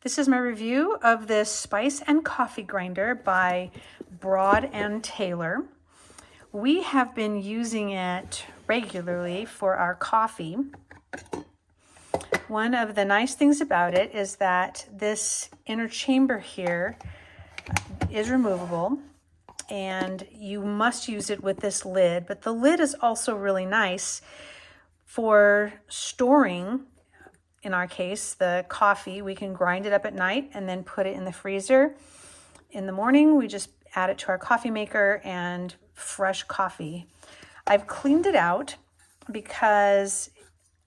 This is my review of this spice and coffee grinder by Broad and Taylor. We have been using it regularly for our coffee. One of the nice things about it is that this inner chamber here is removable, and you must use it with this lid, but the lid is also really nice for storing. In our case, the coffee, we can grind it up at night and then put it in the freezer. In the morning, we just add it to our coffee maker and fresh coffee. I've cleaned it out because,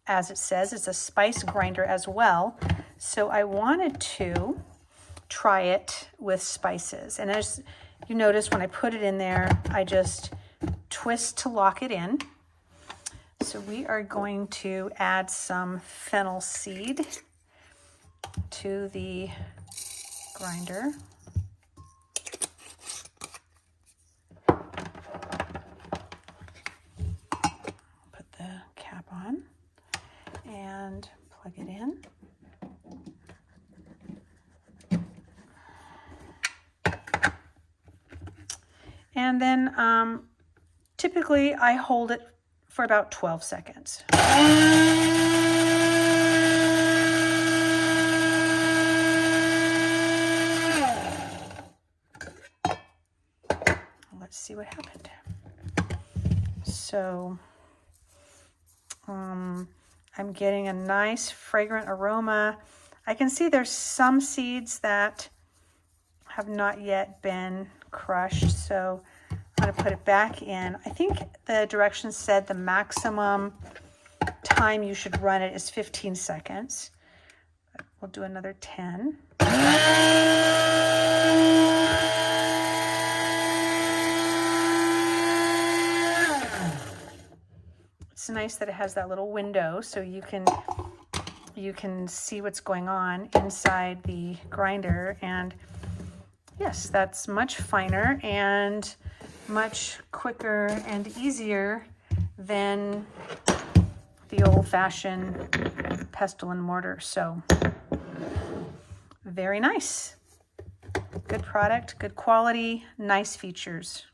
as it says, it's a spice grinder as well. So I wanted to try it with spices. And as you notice, when I put it in there, I just twist to lock it in. So we are going to add some fennel seed to the grinder. Put the cap on and plug it in. And then typically I hold it for about 12 seconds. Let's see what happened. So I'm getting a nice fragrant aroma. I can see there's some seeds that have not yet been crushed, so I'm going to put it back in. I think the directions said the maximum time you should run it is 15 seconds. We'll do another 10. It's nice that it has that little window so you can see what's going on inside the grinder. And yes, that's much finer and much quicker and easier than the old-fashioned pestle and mortar. So very nice. Good product, good quality, nice features.